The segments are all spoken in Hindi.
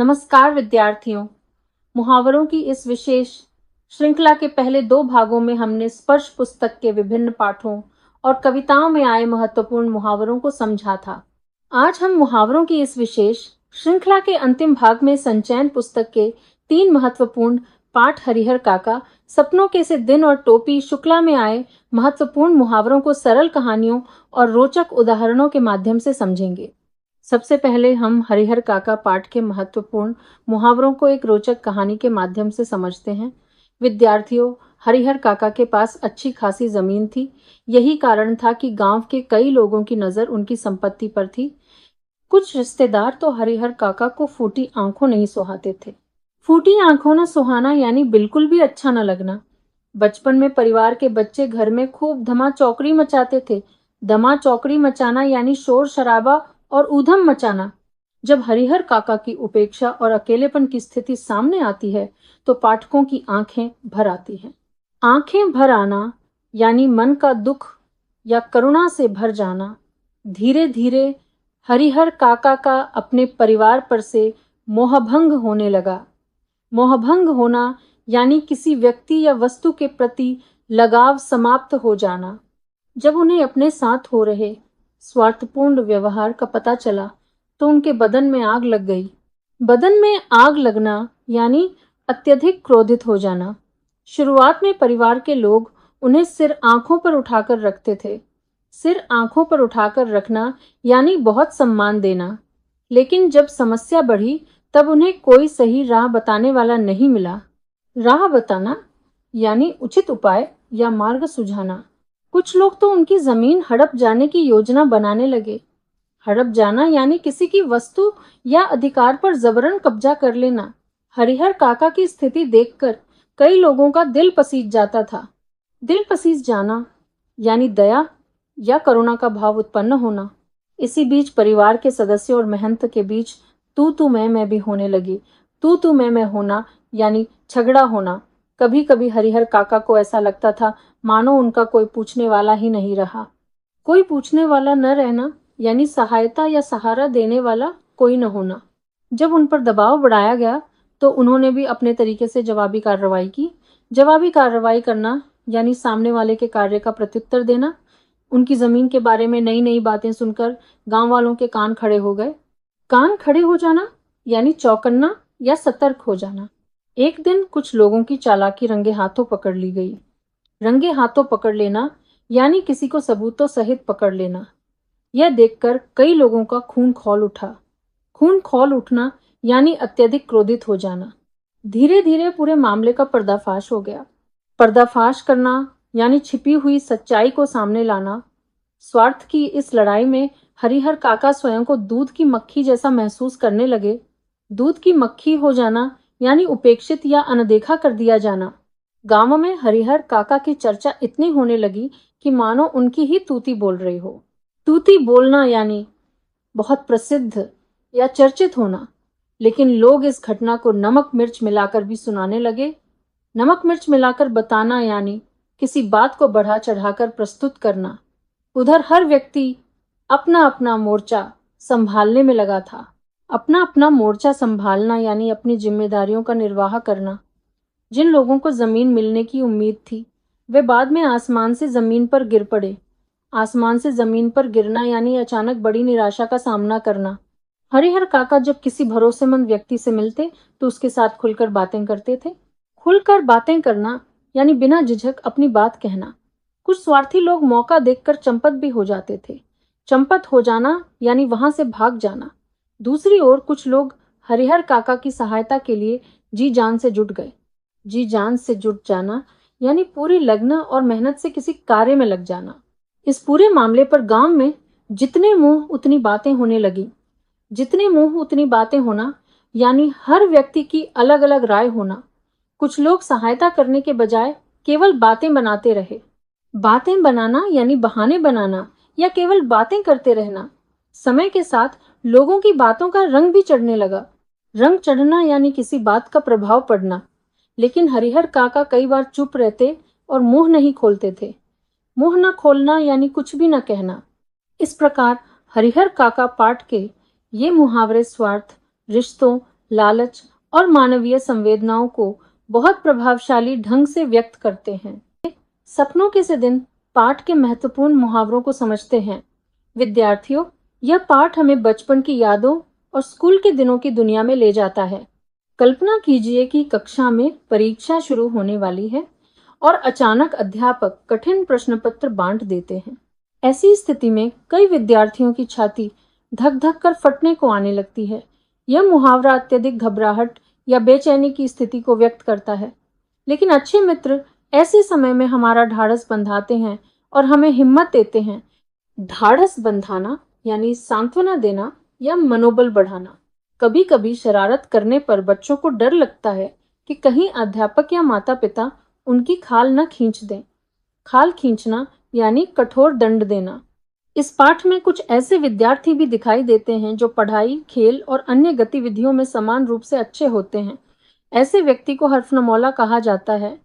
नमस्कार विद्यार्थियों। मुहावरों की इस विशेष श्रृंखला के पहले 2 भागों में हमने स्पर्श पुस्तक के विभिन्न पाठों और कविताओं में आए महत्वपूर्ण मुहावरों को समझा था। आज हम मुहावरों की इस विशेष श्रृंखला के अंतिम भाग में संचयन पुस्तक के 3 महत्वपूर्ण पाठ हरिहर काका, सपनों के से दिन और टोपी शुक्ला में आए महत्वपूर्ण मुहावरों को सरल कहानियों और रोचक उदाहरणों के माध्यम से समझेंगे। सबसे पहले हम हरिहर काका पाठ के महत्वपूर्ण मुहावरों को एक रोचक कहानी के माध्यम से समझते हैं। विद्यार्थियों, हरिहर काका के पास अच्छी खासी जमीन थी। यही कारण था कि गांव के कई लोगों की नजर उनकी संपत्ति पर थी। कुछ रिश्तेदार तो हरिहर काका को फूटी आंखों नहीं सुहाते थे। फूटी आंखों न सुहाना यानी बिल्कुल भी अच्छा न लगना। बचपन में परिवार के बच्चे घर में खूब धमा चौकड़ी मचाते थे। धमा चौकड़ी मचाना यानी शोर शराबा और ऊधम मचाना। जब हरिहर काका की उपेक्षा और अकेलेपन की स्थिति सामने आती है तो पाठकों की आंखें भर आती हैं। आंखें भर आना यानी मन का दुख या करुणा से भर जाना। धीरे धीरे हरिहर काका का अपने परिवार पर से मोहभंग होने लगा। मोहभंग होना यानी किसी व्यक्ति या वस्तु के प्रति लगाव समाप्त हो जाना। जब उन्हें अपने साथ हो रहे स्वार्थपूर्ण व्यवहार का पता चला तो उनके बदन में आग लग गई। बदन में आग लगना यानी अत्यधिक क्रोधित हो जाना। शुरुआत में परिवार के लोग उन्हें सिर आंखों पर उठाकर रखते थे। सिर आंखों पर उठाकर रखना यानी बहुत सम्मान देना। लेकिन जब समस्या बढ़ी तब उन्हें कोई सही राह बताने वाला नहीं मिला। राह बताना यानी उचित उपाय या मार्ग सुझाना। कुछ लोग तो उनकी जमीन हड़प जाने की योजना बनाने लगे। हड़प जाना यानी किसी की वस्तु या अधिकार पर जबरन कब्जा कर लेना। हरिहर काका की स्थिति देखकर कई लोगों का दिल पसीज जाता था। दिल पसीज जाना यानी दया या करुणा का भाव उत्पन्न होना। इसी बीच परिवार के सदस्यों और महंत के बीच तू मैं भी होने लगी। तू मैं होना यानी झगड़ा होना। कभी कभी हरिहर काका को ऐसा लगता था मानो उनका कोई पूछने वाला ही नहीं रहा। कोई पूछने वाला न रहना यानी सहायता या सहारा देने वाला कोई न होना। जब उन पर दबाव बढ़ाया गया तो उन्होंने भी अपने तरीके से जवाबी कार्रवाई की। जवाबी कार्रवाई करना यानी सामने वाले के कार्य का प्रत्युत्तर देना। उनकी जमीन के बारे में नई नई बातें सुनकर गांव वालों के कान खड़े हो गए। कान खड़े हो जाना यानी चौकन्ना या सतर्क हो जाना। एक दिन कुछ लोगों की चालाकी रंगे हाथों पकड़ ली गई। रंगे हाथों पकड़ लेना यानी किसी को सबूतों सहित पकड़ लेना। यह देखकर कई लोगों का खून खौल उठा। खून खौल उठना यानी अत्यधिक क्रोधित हो जाना। धीरे धीरे पूरे मामले का पर्दाफाश हो गया। पर्दाफाश करना यानी छिपी हुई सच्चाई को सामने लाना। स्वार्थ की इस लड़ाई में हरिहर काका स्वयं को दूध की मक्खी जैसा महसूस करने लगे। दूध की मक्खी हो जाना यानी उपेक्षित या अनदेखा कर दिया जाना। गांव में हरिहर काका की चर्चा इतनी होने लगी कि मानो उनकी ही तूती बोल रही हो। तूती बोलना यानी बहुत प्रसिद्ध या चर्चित होना। लेकिन लोग इस घटना को नमक मिर्च मिलाकर भी सुनाने लगे। नमक मिर्च मिलाकर बताना यानी किसी बात को बढ़ा चढ़ाकर प्रस्तुत करना। उधर हर व्यक्ति अपना अपना मोर्चा संभालने में लगा था। अपना अपना मोर्चा संभालना यानी अपनी जिम्मेदारियों का निर्वाह करना। जिन लोगों को जमीन मिलने की उम्मीद थी वे बाद में आसमान से जमीन पर गिर पड़े। आसमान से जमीन पर गिरना यानी अचानक बड़ी निराशा का सामना करना। हरिहर काका जब किसी भरोसेमंद व्यक्ति से मिलते तो उसके साथ खुलकर बातें करते थे। खुलकर बातें करना यानी बिना झिझक अपनी बात कहना। कुछ स्वार्थी लोग मौका देखकर चंपत भी हो जाते थे। चंपत हो जाना यानी वहां से भाग जाना। दूसरी ओर कुछ लोग हरिहर काका की सहायता के लिए जी जान से जुट गए। जी जान से जुट जाना यानी पूरी लगन और मेहनत से किसी कार्य में लग जाना। इस पूरे मामले पर गांव में जितने मुंह उतनी बातें होने लगी। जितने मुंह उतनी बातें होना यानी हर व्यक्ति की अलग अलग राय होना। कुछ लोग सहायता करने के बजाय केवल बातें बनाते रहे। बातें बनाना यानी बहाने बनाना या केवल बातें करते रहना। समय के साथ लोगों की बातों का रंग भी चढ़ने लगा। रंग चढ़ना यानी किसी बात का प्रभाव पड़ना। लेकिन हरिहर काका कई बार चुप रहते और मुंह नहीं खोलते थे। मुंह न खोलना यानी कुछ भी न कहना। इस प्रकार हरिहर काका पाठ के ये मुहावरे स्वार्थ, रिश्तों, लालच और मानवीय संवेदनाओं को बहुत प्रभावशाली ढंग से व्यक्त करते हैं। सपनों के से दिन पाठ के महत्वपूर्ण मुहावरों को समझते हैं। विद्यार्थियों, यह पाठ हमें बचपन की यादों और स्कूल के दिनों की दुनिया में ले जाता है। कल्पना कीजिए कि कक्षा में परीक्षा शुरू होने वाली है और अचानक अध्यापक कठिन प्रश्न पत्र बांट देते हैं। ऐसी स्थिति में कई विद्यार्थियों की छाती धक धक कर फटने को आने लगती है। यह मुहावरा अत्यधिक घबराहट या बेचैनी की स्थिति को व्यक्त करता है। लेकिन अच्छे मित्र ऐसे समय में हमारा ढाढ़स बंधाते हैं और हमें हिम्मत देते हैं। ढाढ़स बंधाना यानी सांत्वना देना या मनोबल बढ़ाना। कभी कभी शरारत करने पर बच्चों को डर लगता है कि कहीं अध्यापक या माता पिता उनकी खाल न खींच दें। खाल खींचना यानी कठोर दंड देना। इस पाठ में कुछ ऐसे विद्यार्थी भी दिखाई देते हैं जो पढ़ाई, खेल और अन्य गतिविधियों में समान रूप से अच्छे होते हैं। ऐसे व्यक्ति को हरफनमौला कहा जाता है।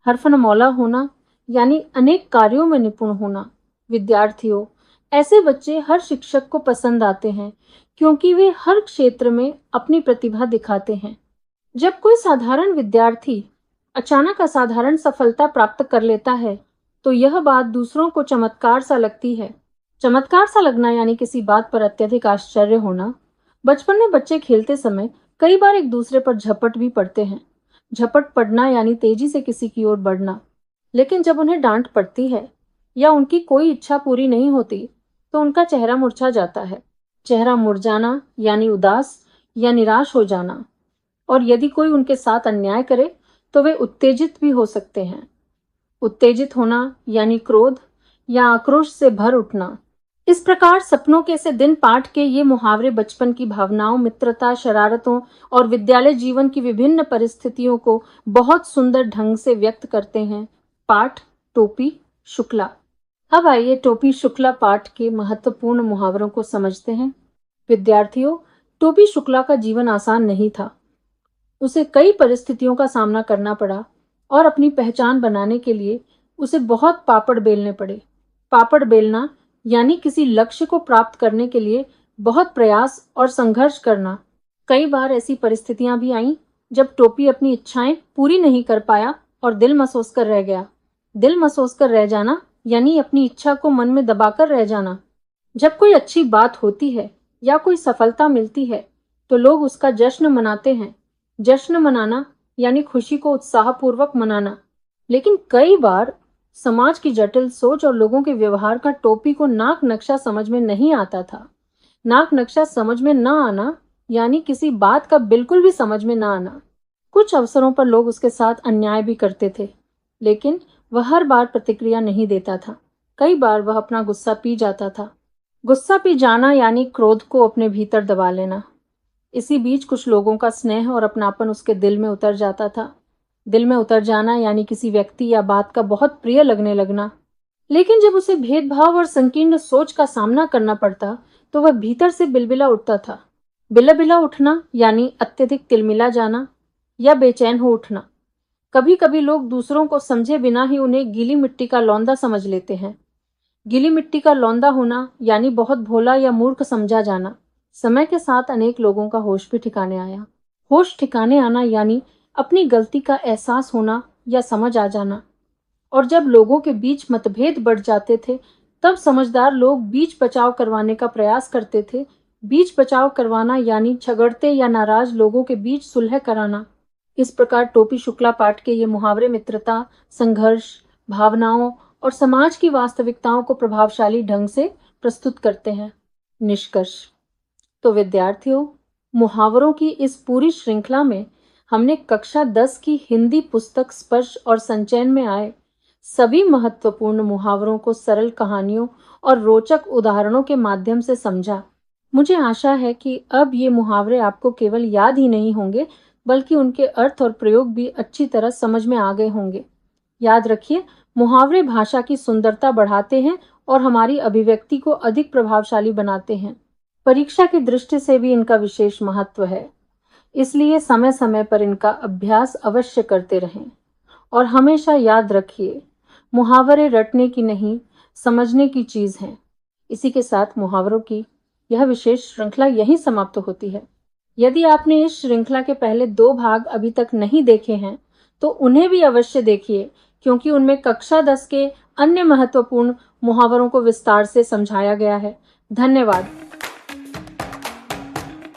हरफनमौला होना यानी अनेक कार्यों में निपुण होना। विद्यार्थियों, ऐसे बच्चे हर शिक्षक को पसंद आते हैं क्योंकि वे हर क्षेत्र में अपनी प्रतिभा दिखाते हैं। जब कोई साधारण विद्यार्थी अचानक असाधारण सफलता प्राप्त कर लेता है तो यह बात दूसरों को चमत्कार सा लगती है। चमत्कार सा लगना यानी किसी बात पर अत्यधिक आश्चर्य होना। बचपन में बच्चे खेलते समय कई बार एक दूसरे पर झपट भी पड़ते हैं। झपट पड़ना यानी तेजी से किसी की ओर बढ़ना। लेकिन जब उन्हें डांट पड़ती है या उनकी कोई इच्छा पूरी नहीं होती तो उनका चेहरा मुरझा जाता है। चेहरा मुरझाना यानी उदास या निराश हो जाना। और यदि कोई उनके साथ अन्याय करे तो वे उत्तेजित भी हो सकते हैं। उत्तेजित होना यानी क्रोध या आक्रोश से भर उठना। इस प्रकार सपनों के से दिन पाठ के ये मुहावरे बचपन की भावनाओं, मित्रता, शरारतों और विद्यालय जीवन की विभिन्न परिस्थितियों को बहुत सुंदर ढंग से व्यक्त करते हैं। पाठ टोपी शुक्ला। अब आइए टोपी शुक्ला पाठ के महत्वपूर्ण मुहावरों को समझते हैं। विद्यार्थियों, टोपी शुक्ला का जीवन आसान नहीं था। उसे कई परिस्थितियों का सामना करना पड़ा और अपनी पहचान बनाने के लिए उसे बहुत पापड़ बेलने पड़े। पापड़ बेलना यानी किसी लक्ष्य को प्राप्त करने के लिए बहुत प्रयास और संघर्ष करना। कई बार ऐसी परिस्थितियां भी आईं जब टोपी अपनी इच्छाएं पूरी नहीं कर पाया और दिल मसोस कर रह गया। दिल मसोस कर रह जाना यानी अपनी इच्छा को मन में दबाकर रह जाना। जब कोई अच्छी बात होती है या कोई सफलता मिलती है तो लोग उसका जश्न मनाते हैं। जश्न मनाना यानी खुशी को उत्साहपूर्वक मनाना। लेकिन कई बार समाज की जटिल सोच और लोगों के व्यवहार का टोपी को नाक नक्शा समझ में नहीं आता था। नाक नक्शा समझ में न आना यानी किसी बात का बिल्कुल भी समझ में न आना। कुछ अवसरों पर लोग उसके साथ अन्याय भी करते थे, लेकिन वह हर बार प्रतिक्रिया नहीं देता था। कई बार वह अपना गुस्सा पी जाता था। गुस्सा पी जाना यानी क्रोध को अपने भीतर दबा लेना। इसी बीच कुछ लोगों का स्नेह और अपनापन उसके दिल में उतर जाता था। दिल में उतर जाना यानी किसी व्यक्ति या बात का बहुत प्रिय लगने लगना। लेकिन जब उसे भेदभाव और संकीर्ण सोच का सामना करना पड़ता तो वह भीतर से बिलबिला उठता था। बिलबिला उठना यानी अत्यधिक तिलमिला जाना या बेचैन हो उठना। कभी कभी लोग दूसरों को समझे बिना ही उन्हें गीली मिट्टी का लौंदा समझ लेते हैं। गीली मिट्टी का लौंदा होना यानी बहुत भोला या मूर्ख समझा जाना। समय के साथ अनेक लोगों का होश भी ठिकाने आया। होश ठिकाने आना यानी अपनी गलती का एहसास होना या समझ आ जाना। और जब लोगों के बीच मतभेद बढ़ जाते थे तब समझदार लोग बीच बचाव करवाने का प्रयास करते थे। बीच बचाव करवाना यानी झगड़ते या नाराज लोगों के बीच सुलह कराना। इस प्रकार टोपी शुक्ला पाठ के ये मुहावरे मित्रता, संघर्ष, भावनाओं और समाज की वास्तविकताओं को प्रभावशाली ढंग से प्रस्तुत करते हैं। निष्कर्ष। तो विद्यार्थियों, मुहावरों की इस पूरी श्रृंखला में हमने कक्षा 10 की हिंदी पुस्तक स्पर्श और संचयन में आए सभी महत्वपूर्ण मुहावरों को सरल कहानियों और रोचक उदाहरणों के माध्यम से समझा। मुझे आशा है कि अब ये मुहावरे आपको केवल याद ही नहीं होंगे बल्कि उनके अर्थ और प्रयोग भी अच्छी तरह समझ में आ गए होंगे। याद रखिए, मुहावरे भाषा की सुंदरता बढ़ाते हैं और हमारी अभिव्यक्ति को अधिक प्रभावशाली बनाते हैं। परीक्षा की दृष्टि से भी इनका विशेष महत्व है, इसलिए समय समय पर इनका अभ्यास अवश्य करते रहें। और हमेशा याद रखिए, मुहावरे रटने की नहीं, समझने की चीज हैं। इसी के साथ मुहावरों की यह विशेष श्रृंखला यहीं समाप्त होती है। यदि आपने इस श्रृंखला के पहले 2 भाग अभी तक नहीं देखे हैं, तो उन्हें भी अवश्य देखिए, क्योंकि उनमें कक्षा 10 के अन्य महत्वपूर्ण मुहावरों को विस्तार से समझाया गया है। धन्यवाद।